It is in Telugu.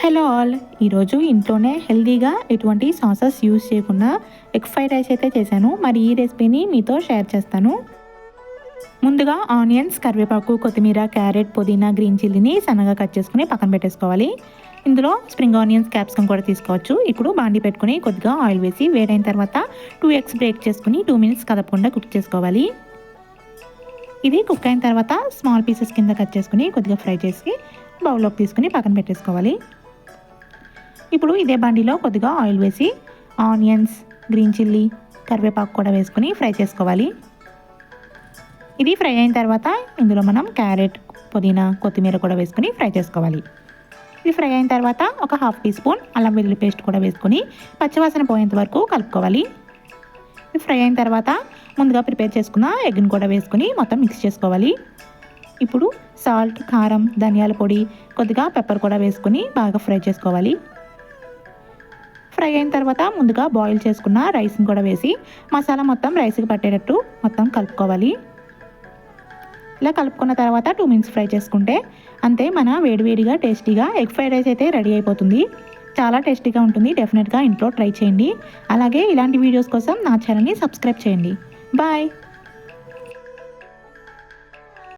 హలో ఆల్, ఈరోజు ఇంట్లోనే హెల్తీగా ఎటువంటి సాసెస్ యూజ్ చేయకుండా ఎగ్ ఫ్రైడ్ రైస్ అయితే చేశాను. మరి ఈ రెసిపీని మీతో షేర్ చేస్తాను. ముందుగా ఆనియన్స్, కరివేపాకు, కొత్తిమీర, క్యారెట్, పుదీనా, గ్రీన్ చిల్లీని సన్నగా కట్ చేసుకుని పక్కన పెట్టేసుకోవాలి. ఇందులో స్ప్రింగ్ ఆనియన్స్, క్యాప్సికమ్ కూడా తీసుకోవచ్చు. ఇప్పుడు బాండి పెట్టుకుని కొద్దిగా ఆయిల్ వేసి వేడైన తర్వాత 2 ఎగ్స్ బ్రేక్ చేసుకుని 2 మినిట్స్ కదపకుండా కుక్ చేసుకోవాలి. ఇది కుక్ అయిన తర్వాత స్మాల్ పీసెస్ కింద కట్ చేసుకుని కొద్దిగా ఫ్రై చేసి బౌల్లోకి తీసుకుని పక్కన పెట్టేసుకోవాలి. ఇప్పుడు ఇదే బండిలో కొద్దిగా ఆయిల్ వేసి ఆనియన్స్, గ్రీన్ చిల్లీ, కరివేపాకు కూడా వేసుకుని ఫ్రై చేసుకోవాలి. ఇది ఫ్రై అయిన తర్వాత ఇందులో మనం క్యారెట్, పుదీనా, కొత్తిమీర కూడా వేసుకుని ఫ్రై చేసుకోవాలి. ఇది ఫ్రై అయిన తర్వాత ఒక 1/2 టీ స్పూన్ అల్లం వెల్లుల్లి పేస్ట్ కూడా వేసుకుని పచ్చివాసన పోయేంత వరకు కలుపుకోవాలి. ఇది ఫ్రై అయిన తర్వాత ముందుగా ప్రిపేర్ చేసుకున్న ఎగ్ని కూడా వేసుకుని మొత్తం మిక్స్ చేసుకోవాలి. ఇప్పుడు సాల్ట్, కారం, ధనియాల పొడి, కొద్దిగా పెప్పర్ కూడా వేసుకుని బాగా ఫ్రై చేసుకోవాలి. ఫ్రై అయిన తర్వాత ముందుగా బాయిల్ చేసుకున్న రైస్ని కూడా వేసి మసాలా మొత్తం రైస్కి పట్టేటట్టు మొత్తం కలుపుకోవాలి. ఇలా కలుపుకున్న తర్వాత 2 మినిట్స్ ఫ్రై చేసుకుంటే అంతే, మన వేడివేడిగా టేస్టీగా ఎగ్ ఫ్రైడ్ రైస్ అయితే రెడీ అయిపోతుంది. చాలా టేస్టీగా ఉంటుంది. డెఫినెట్గా ఇంట్లో ట్రై చేయండి. అలాగే ఇలాంటి వీడియోస్ కోసం నా ఛానల్ని సబ్స్క్రైబ్ చేయండి. బాయ్.